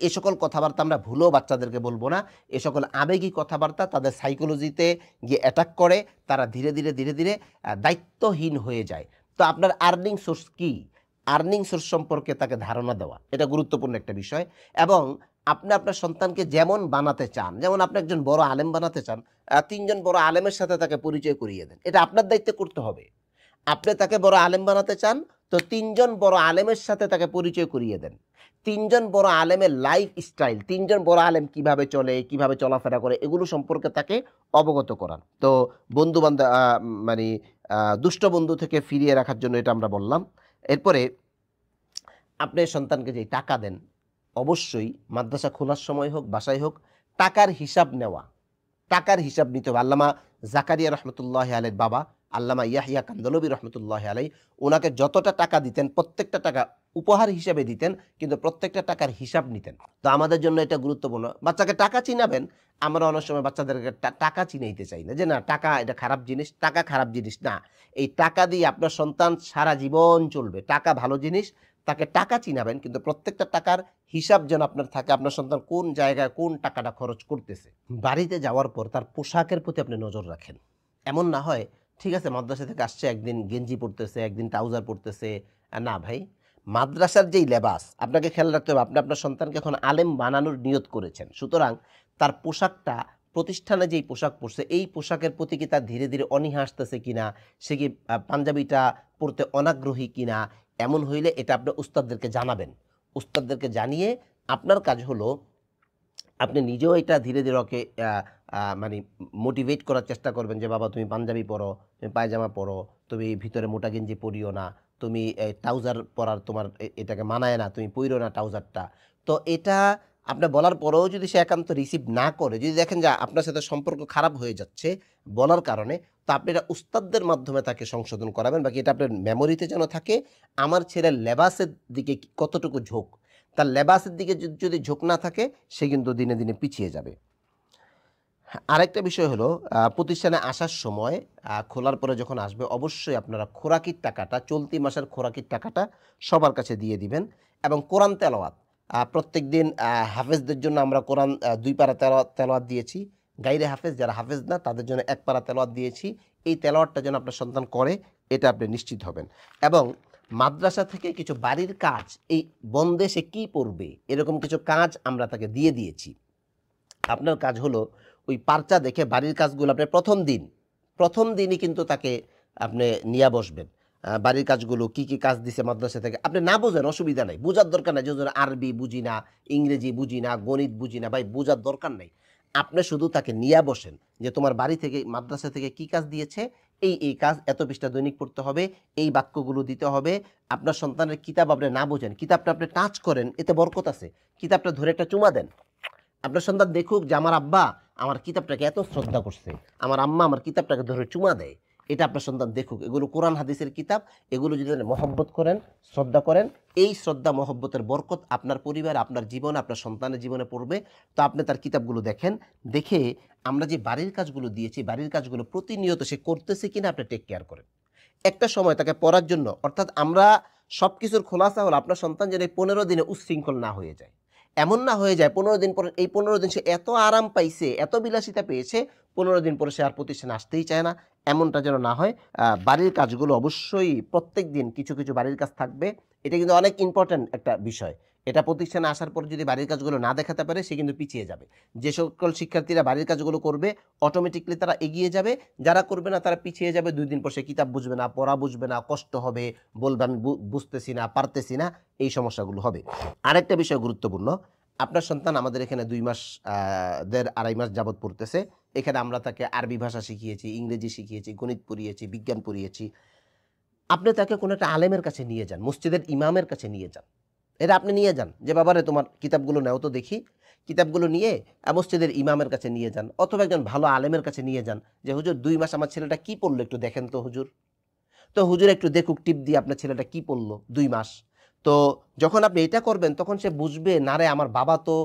এ সকল কথাবার্তা আমরা ভুলেও বাচ্চাদেরকে বলবো না। এ সকল আবেগী কথাবার্তা তাদের সাইকোলজিতে গিয়ে অ্যাটাক করে, তারা ধীরে ধীরে ধীরে ধীরে দায়িত্বহীন হয়ে যায়। তো আপনার আর্নিং সোর্স কি, আর্নিং সোর্স সম্পর্কে তাকে ধারণা দেওয়া, এটা গুরুত্বপূর্ণ একটা বিষয়। এবং আপনি আপনার সন্তানকে যেমন বানাতে চান, যেমন আপনি একজন বড় আলেম বানাতে চান, ৩ জন বড় আলেমের সাথে তাকে পরিচয় করিয়ে দেন, এটা আপনার দায়িত্বে করতে হবে। আপনি তাকে বড় আলেম বানাতে চান, তো ৩ জন বড় আলেমের সাথে তাকে পরিচয় করিয়ে দেন। ৩ জন বড় আলেমের লাইফ স্টাইল, ৩ জন বড় আলেম কিভাবে চলে, কিভাবে চলাফেরা করে, এগুলো সম্পর্কে তাকে অবগত করান। তো বন্ধু বান্ধব মানে দুষ্ট বন্ধু থেকে ফিরিয়ে রাখার জন্য এটা আমরা বললাম। এরপরে আপনি সন্তানকে যে টাকা দেন, অবশ্যই মাদ্রাসা খোলার সময় হোক, বাসায় হোক, টাকার হিসাব নেওয়া, টাকার হিসাব নিতে হবে। আল্লামা জাকারিয়া রহমতুল্লাহ আলাইহির বাবা আল্লামা ইয়াহিয়া কান্দলবী রহমতুল্লাহ আলাই ওনাকে যতটা টাকা দিতেন, প্রত্যেকটা টাকা উপহার হিসাবে দিতেন, কিন্তু প্রত্যেকটা টাকার হিসাব নিতেন। তো আমাদের জন্য এটা গুরুত্বপূর্ণ। বাচ্চাকে টাকা চিনাবেন, আমরা অনেক সময় বাচ্চাদেরকে টাকা চিনাইতে চাই না, যে না টাকা এটা খারাপ জিনিস, টাকা খারাপ জিনিস না। এই টাকা দিয়ে আপনার সন্তান সারা জীবন চলবে। টাকা ভালো জিনিস, তাকে টাকা চিনাবেন, কিন্তু প্রত্যেকটা টাকার হিসাব যেন আপনার থাকে, আপনার সন্তান কোন জায়গায় কোন টাকাটা খরচ করতেছে। বাড়িতে যাওয়ার পর তার পোশাকের প্রতি আপনি নজর রাখেন। এমন না হয় ঠিক আছে মাদ্রাসা থেকে আসছে, একদিন গেঞ্জি পরতেছে, একদিন ট্রাউজার পরতেছে। না ভাই, মাদ্রাসার যেই লেবাস আপনাকে খেয়াল রাখতে হবে। আপনি আপনার সন্তানকে এখন আলেম বানানোর নিয়ত করেছেন, সুতরাং তার পোশাকটা, প্রতিষ্ঠানে যেই পোশাক পরছে, এই পোশাকের প্রতি কি তার ধীরে ধীরে অনীহা আসতেছে কিনা, সে কি পাঞ্জাবিটা পরতে অনাগ্রহী কিনা, এমন হইলে এটা আপনি উস্তাদদেরকে জানাবেন। উস্তাদদেরকে জানিয়ে আপনার কাজ হলো আপনি নিজেও এটা ধীরে ধীরে ওকে মানে মোটিভেট করার চেষ্টা করবেন, যে বাবা তুমি পাঞ্জাবি পরো, তুমি পায়জামা পরো, তুমি ভিতরে মোটা গেঞ্জি পরিও না, তুমি ট্রাউজার পরার তোমার এটাকে মানায় না, তুমি পইরো না ট্রাউজারটা। তো এটা আপনি বলার পরেও যদি সে একান্ত রিসিভ না করে, যদি দেখেন যে আপনার সাথে সম্পর্ক খারাপ হয়ে যাচ্ছে বলার কারণে, তো আপনি এটা উস্তাদদের মাধ্যমে তাকে সংশোধন করাবেন। বাকি এটা আপনার মেমোরিতে যেন থাকে, আমার ছেলের লেবাসের দিকে কতটুকু ঝোঁক, তার লেবাসের দিকে যদি ঝোঁক না থাকে, সে কিন্তু দিনে দিনে পিছিয়ে যাবে। আরেকটা বিষয় হলো প্রতিষ্ঠানে আসার সময়, খোলার পরে যখন আসবে, অবশ্যই আপনারা খোরাকির টাকাটা, চলতি মাসের খোরাকির টাকাটা সবার কাছে দিয়ে দিবেন। এবং কোরআন তেলাওয়াত প্রত্যেক দিন, হাফেজদের জন্য আমরা কোরআন 2 পারা তেলাওয়াত দিয়েছি, গাইরে হাফেজ যারা হাফেজ না তাদের জন্য 1 পারা তেলাওয়াত দিয়েছি। এই তেলাওয়াতটা যেন আপনার সন্তান করে, এটা আপনি নিশ্চিত হবেন। এবং মাদ্রাসা থেকে কিছু বাড়ির কাজ, এই বন্ধে সে কী পড়বে এরকম কিছু কাজ আমরা তাকে দিয়ে দিয়েছি। আপনার কাজ হলো ওই পার্চা দেখে বাড়ির কাজগুলো আপনি প্রথম দিনই কিন্তু তাকে আপনি নিয়ে বসবেন। বাড়ির কাজগুলো কি কি কাজ দিছে মাদ্রাসা থেকে, আপনি না বোঝেন অসুবিধা নাই, বোঝার দরকার নাই। যে আরবি বুঝি না, ইংরেজি বুঝি না, গণিত বুঝি না, ভাই বোঝার দরকার নাই। আপনি শুধু তাকে নিয়ে বসেন, যে তোমার বাড়ি থেকে মাদ্রাসা থেকে কি কাজ দিয়েছে, এই কাজ এত পৃষ্ঠা দৈনিক পড়তে হবে, এই বাক্যগুলো দিতে হবে। আপনার সন্তানের কিতাব আপনি না বোঝেন, কিতাবটা আপনি টাচ করেন, এতে বরকত আছে। কিতাবটা ধরে একটা চুমা দেন, আপনার সন্তান দেখুক যে আমার আব্বা আমার কিতাবটাকে এত শ্রদ্ধা করছে, আমার আম্মা আমার কিতাবটাকে ধরে চুমা দেয়, এটা আপনার সন্তান দেখুক। এগুলো কোরআন হাদিসের কিতাব, এগুলো যদি মহব্বত করেন, শ্রদ্ধা করেন, এই শ্রদ্ধা মহব্বতের বরকত আপনার পরিবার, আপনার জীবনে, আপনার সন্তানের জীবনে পড়বে। তো আপনি তার কিতাবগুলো দেখেন, দেখে আমরা যে বাড়ির কাজগুলো দিয়েছি, বাড়ির কাজগুলো প্রতিনিয়ত সে করতেছে কিনা আপনি টেক কেয়ার করেন। একটা সময় তাকে পড়ার জন্য, অর্থাৎ আমরা সব কিছুর খোলাসা হলো আপনার সন্তান যেন এই 15 দিনে উচ্ছৃঙ্খল না হয়ে যায়। এমন না হয়ে যায় 15 দিন পরে, এই 15 দিন সে এত আরাম পাইছে, এত বিলাসিতা পেয়েছে, 15 দিন পরে সে আর প্রতিষ্ঠানে আসতেই চায় না, এমনটা যেন না হয়। বাড়ির কাজগুলো অবশ্যই প্রত্যেক দিন কিছু কিছু বাড়ির কাজ থাকবে। এটা কিন্তু অনেক ইম্পর্ট্যান্ট একটা বিষয়। এটা প্রতিষ্ঠানে আসার পর যদি বাড়ির কাজগুলো না দেখাতে পারে, সে কিন্তু পিছিয়ে যাবে। যে সকল শিক্ষার্থীরা বাড়ির কাজগুলো করবে, অটোমেটিকলি তারা এগিয়ে যাবে। যারা করবে না তারা পিছিয়ে যাবে। 2 দিন পর সে কিতাব বুঝবে না, পড়া বুঝবে না, কষ্ট হবে, বলবে আমি বুঝতেছি না, পারতেছি না, এই সমস্যাগুলো হবে। আরেকটা বিষয় গুরুত্বপূর্ণ, আপনার সন্তান আমাদের এখানে 2 মাস, 1.5-2.5 মাস যাবৎ পড়তেছে। এখানে আমরা তাকে আরবি ভাষা শিখিয়েছি, ইংরেজি শিখিয়েছি, গণিত পড়িয়েছি, বিজ্ঞান পড়িয়েছি। আপনি তাকে কোনো একটা আলেমের কাছে নিয়ে যান, মসজিদের ইমামের কাছে নিয়ে যান। এটা আপনি নিয়ে যান, যে বাবারে তোমার কিতাবগুলো নেও তো দেখি। কিতাবগুলো নিয়ে মসজিদের ইমামের কাছে নিয়ে যান, অথবা একজন ভালো আলেমের কাছে নিয়ে যান, যে হুজুর 2 মাস আমার ছেলেটা কি পড়লো একটু দেখেন তো হুজুর। তো হুজুর একটু দেখুক, টিপ দিয়ে আপনার ছেলেটা কি পড়লো 2 মাস। তো যখন আপনি এটা করবেন, তখন সে বুঝবে, না রে আমার বাবা তো,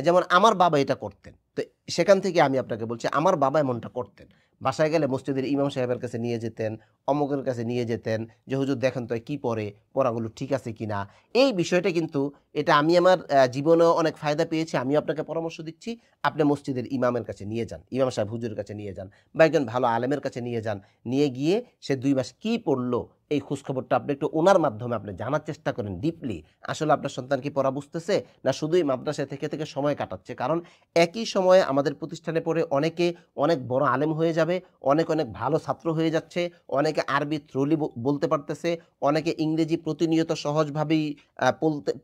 যেমন আমার বাবা এটা করতেন। তো সেখান থেকে আমি আপনাকে বলছি, আমার বাবা এমনটা করতেন। বাসায় গেলে মসজিদের ইমাম সাহেবের কাছে নিয়ে যেতেন, অমুকের কাছে নিয়ে যেতেন যে হুজুর দেখেন তো কি পড়ে, পড়াগুলো ঠিক আছে কিনা। এই বিষয়টা কিন্তু এটা আমি আমার জীবনেও অনেক ফায়দা পেয়েছি। আমিও আপনাকে পরামর্শ দিচ্ছি, আপনি মসজিদের ইমামের কাছে নিয়ে যান, ইমাম সাহেব হুজুরের কাছে নিয়ে যান বা একজন ভালো আলেমের কাছে নিয়ে যান। নিয়ে গিয়ে সে ২ মাস কি পড়লো এই খোঁজখবরটা আপনি একটু ওনার মাধ্যমে আপনি জানার চেষ্টা করেন ডিপলি। আসলে আপনার সন্তান কি পড়া বুঝতেছে না শুধুই মাদ্রাসায় থেকে সময় কাটাচ্ছে। কারণ একই সময়ে আমাদের প্রতিষ্ঠানে পড়ে অনেকে অনেক বড় আলেম হয়ে যাবে, অনেক ভালো ছাত্র হয়ে যাচ্ছে, অনেকে আরবি থ্রোলি বলতে পারতেছে, অনেকে ইংরেজি প্রতিনিয়ত সহজভাবেই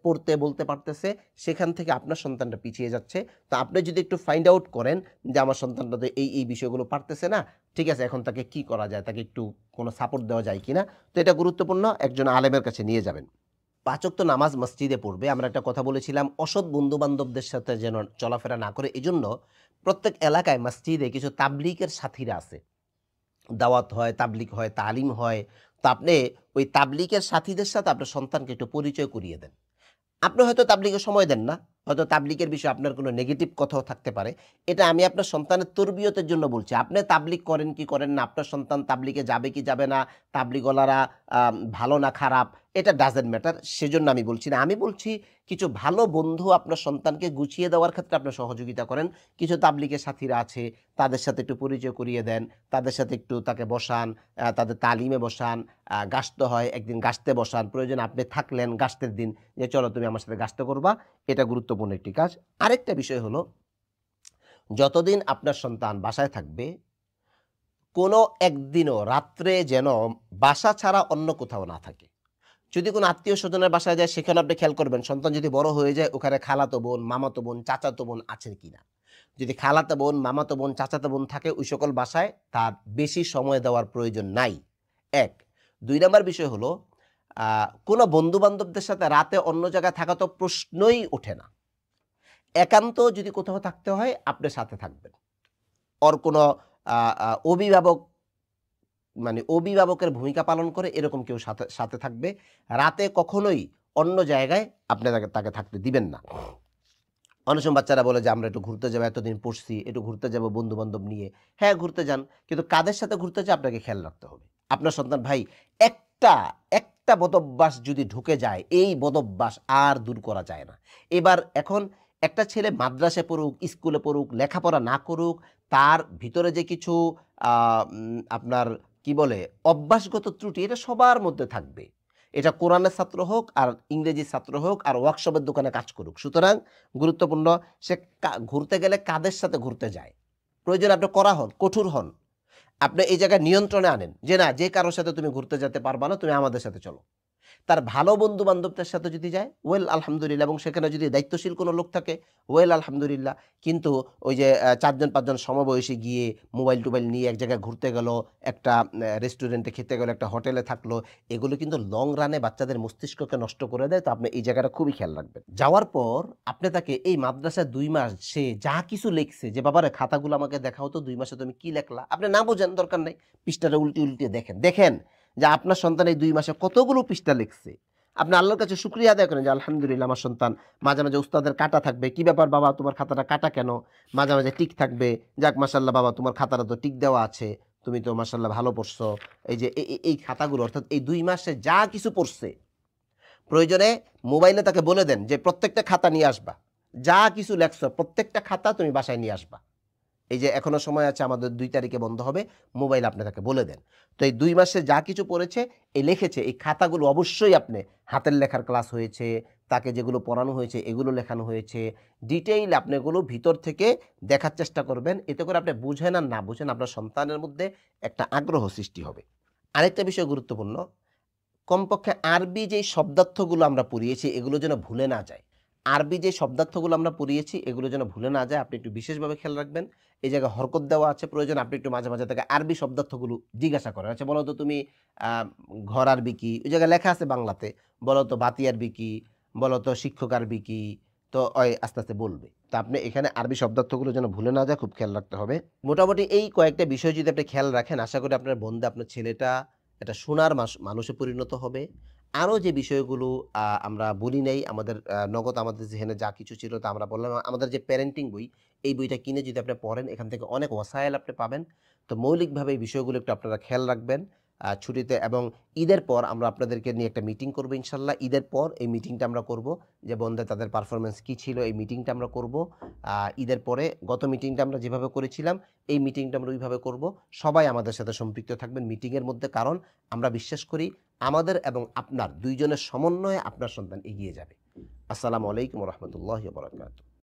পড়তে বলতে পারতেছে। সেখান থেকে আপনার সন্তানটা পিছিয়ে যাচ্ছে। তো আপনি যদি একটু ফাইন্ড আউট করেন যে আমার সন্তানটা তো এই বিষয়গুলো পারতেছে না, ঠিক আছে এখন তাকে কি করা যায়, তাকে একটু কোনো সাপোর্ট দেওয়া যায় কিনা। তো এটা গুরুত্বপূর্ণ, একজন আলেমের কাছে নিয়ে যাবেন। ৫ ওয়াক্ত নামাজ মসজিদে পড়বে। আমরা একটা কথা বলেছিলাম অসৎ বন্ধু-বান্ধবদের সাথে যেন চলাফেরা না করে। এজন্য প্রত্যেক এলাকায় মসজিদে কিছু তাবলীগের সাথীরা আছে। দাওয়াত হয়, তাবলীগ হয়, তালিম হয়। তো আপনি ওই তাবলীগের সাথীদের সাথে আপনার সন্তানকে একটু পরিচয় করিয়ে দেন। আপনি হয়তো তাবলীগে সময় দেন না। হয়তো তাবলীগের বিষয়ে আপনার কোনো নেগেটিভ কথাও থাকতে পারে। এটা আমি আপনার সন্তানের তরবিয়তের জন্য বলছি। আপনি তাবলীগ করেন কি করেন না, আপনার সন্তান তাবলীগে যাবে কি যাবে না, তাবলীগওয়ালারা ভালো না খারাপ, এটা ডাজন্ট ম্যাটার। সেজন্য আমি বলছি না। আমি বলছি কিছু ভালো বন্ধু আপনার সন্তানকে গুছিয়ে দেওয়ার ক্ষেত্রে আপনি সহযোগিতা করেন। কিছু তাবলীগের সাথীরা আছে, তাদের সাথে একটু পরিচয় করিয়ে দেন। তাদের সাথে একটু তাকে বসান, তাদের তালিমে বসান। গাসতে হয়, একদিন গাসতে বসান। প্রয়োজনে আপনি থাকলেন গাসতের দিন যে, "চলো তুমি আমার সাথে গাসতে করবা।" এটা গুরুত্বপূর্ণ একটি কাজ। আরেকটা বিষয় হলো, যতদিন আপনার সন্তান বাসায় থাকবে, কোনো একদিনও রাত্রে যেন বাসা ছাড়া অন্য কোথাও না থাকে। যদি কোনো আত্মীয়-স্বজনের বাসায় যায়, সেখানে আপনি খেয়াল করবেন, সন্তান যদি বড় হয়ে যায়, ওখানে খালাতো বোন, মামাতো বোন, চাচাতো বোন আছে কিনা। যদি খালাতো বোন, মামাতো বোন, চাচাতো বোন থাকে, ওই সকল বাসায় তার বেশি সময় দেওয়ার প্রয়োজন নাই। ১। ২ নাম্বার বিষয় হলো, কোনো বন্ধু-বান্ধবদের সাথে রাতে অন্য জায়গায় থাকা তো প্রশ্নই ওঠে না। একান্ত যদি কোথাও থাকতে হয়, আপনি সাথে থাকবেন। ওর কোনো আ আ অভিভাবক মানে অভিভাবকের ভূমিকা পালন করে এরকম কেউ সাথে থাকবে। রাতে কখনোই অন্য জায়গায় আপনি তাকে থাকতে দিবেন না। অনেক সময় বাচ্চারা বলে যে, "আমরা একটু ঘুরতে যাবো, এতদিন পড়ছি, একটু ঘুরতে যাবো বন্ধু-বান্ধব নিয়ে।" হ্যাঁ, ঘুরতে যান। কিন্তু কাদের সাথে ঘুরতে যান আপনাকে খেয়াল রাখতে হবে। আপনার সন্তান ভাই একটা, একটা বদঅভ্যাস যদি ঢুকে যায়, এই বদঅভ্যাস আর দূর করা যায় না। এখন একটা ছেলে মাদ্রাসায় পড়ুক, স্কুলে পড়ুক, লেখাপড়া না করুক, তার ভিতরে যে কিছু আ আপনার কি বলে অভ্যাসগত ত্রুটি এটা সবার মধ্যে থাকবে। এটা কোরআনের ছাত্র হোক আর ইংরেজির ছাত্র হোক আর ওয়ার্কশপের দোকানে কাজ করুক। সুতরাং গুরুত্বপূর্ণ, সে ঘুরতে গেলে কাদের সাথে ঘুরতে যায়। প্রয়োজনে আপনি কড়া হন, কঠোর হন। আপনি এই জায়গায় নিয়ন্ত্রণে আনেন যে, না যে কারো সাথে তুমি ঘুরতে যেতে পারবা না, তুমি আমাদের সাথে চলো। তার ভালো বন্ধু-বান্ধবদের সাথে যদি যায়, ওয়েল আলহামদুলিল্লাহ, এবং সেখানে যদি দায়িত্বশীল কোনো লোক থাকে, ওয়েল আলহামদুলিল্লাহ। কিন্তু ওই যে ৪ জন ৫ জন সমবয়সী গিয়ে মোবাইল-টোবাইল নিয়ে এক জায়গায় ঘুরতে গেল, একটা রেস্টুরেন্টে খেতে গেল, একটা হোটেলে থাকলো, এগুলো কিন্তু লং রানে বাচ্চাদের মস্তিষ্ককে নষ্ট করে দেয়। তো আপনি এই জায়গাটা খুবই খেয়াল রাখবেন। যাওয়ার পর আপনি তাকে এই মাদ্রাসায় ২ মাস সে যা কিছু লিখছে যে, "বাবারে খাতাগুলো আমাকে দেখাও তো ২ মাসে তুমি কি লেখলা?" আপনি না বোঝেন, দরকার নাই। পৃষ্ঠাটা উল্টিয়ে দেখেন। দেখেন যে আপনার সন্তান এই ২ মাসে কতগুলো পৃষ্ঠা লিখছে। আপনি আল্লাহর কাছে শুকরিয়া আদায় করেন যে, আলহামদুলিল্লাহ আমার সন্তান, মাঝে উস্তাদের কাটা থাকবে। "কি ব্যাপার বাবা তোমার খাতাটা কাটা কেন?" মাঝে টিক থাকবে। "যাক মাশাআল্লাহ বাবা তোমার খাতাটা তো টিক দেওয়া আছে। তুমি তো মাশাআল্লাহ ভালো পড়ছো।" এই যে এই খাতাগুলো, অর্থাৎ এই ২ মাসে যা কিছু পড়ছে, প্রয়োজনে মোবাইলে তাকে বলে দেন যে, "প্রত্যেকটা খাতা নিয়ে আসবা। যা কিছু লেখছো প্রত্যেকটা খাতা তুমি বাসায় নিয়ে আসবা।" এই যে এখনো সময় আছে, আমাদের ২ তারিখে বন্ধ হবে। মোবাইল আপনি তাকে বলে দেন। তো এই ২ মাসে যা কিছু পড়েছে, লিখেছে, এই খাতাগুলো অবশ্যই আপনি হাতের লেখার ক্লাস হয়েছে, তাকে যেগুলো পড়ানো হয়েছে এগুলো লেখানো হয়েছে। ডিটেইল আপনি এগুলো ভিতর থেকে দেখার চেষ্টা করবেন। এতে করে আপনি বুঝেন আর না বুঝেন আপনার সন্তানের মধ্যে একটা আগ্রহ সৃষ্টি হবে। আরেকটা বিষয় গুরুত্বপূর্ণ, কমপক্ষে আরবি যেই শব্দার্থগুলো আমরা পড়িয়েছি এগুলো যেন ভুলে না যায়। আরবি যে শব্দার্থগুলো আমরা পড়িয়েছি এগুলো যেন ভুলে না যায়, আপনি একটু বিশেষভাবে খেয়াল রাখবেন। এই জায়গায় হরকত দেওয়া আছে, প্রয়োজন আপনি একটু মাঝে তাকে আরবি শব্দার্থগুলো জিজ্ঞাসা করেন। আচ্ছা বলো তো তুমি আ ঘর আরবি কি? ওই জায়গায় লেখা আছে বাংলাতে। বলো তো বাতি আরবি কি? বলো তো শিক্ষক আরবি কি? তো আস্তে বলবে। তো আপনি এখানে আরবি শব্দার্থগুলো যেন ভুলে না যায়, খুব খেয়াল রাখতে হবে। মোটামুটি এই কয়েকটা বিষয় যদি আপনি খেয়াল রাখেন, আশা করি আপনার বোনদা, আপনার ছেলেটা একটা সোনার মানুষে পরিণত হবে। আরো যে বিষয়গুলো আমরা বলি নাই, আমাদের নগদ আমাদের যেখানে যা কিছু ছিল তা আমরা বললাম। আমাদের যে প্যারেন্টিং বই, এই বইটা কিনে যদি আপনি পড়েন, এখান থেকে অনেক ওয়াসায়েল আপনি পাবেন। তো মৌলিকভাবে এই বিষয়গুলো একটু আপনারা খেয়াল রাখবেন ছুটিতে, এবং ঈদের পর আমরা আপনাদেরকে নিয়ে একটা মিটিং করব ইনশাল্লাহ। ঈদের পর এই মিটিংটা আমরা করব যে বোনদের তাদের পারফরমেন্স কী ছিল, এই মিটিংটা আমরা করব। ঈদের পরে গত মিটিংটা আমরা যেভাবে করেছিলাম এই মিটিংটা আমরা ওইভাবে করব। সবাই আমাদের সাথে সম্পৃক্ত থাকবেন মিটিংয়ের মধ্যে, কারণ আমরা বিশ্বাস করি আমাদের এবং আপনার দুইজনের সমন্বয়ে আপনার সন্তান এগিয়ে যাবে। আসসালামু আলাইকুম ওয়া রাহমাতুল্লাহি ওয়া বারাকাতুহু।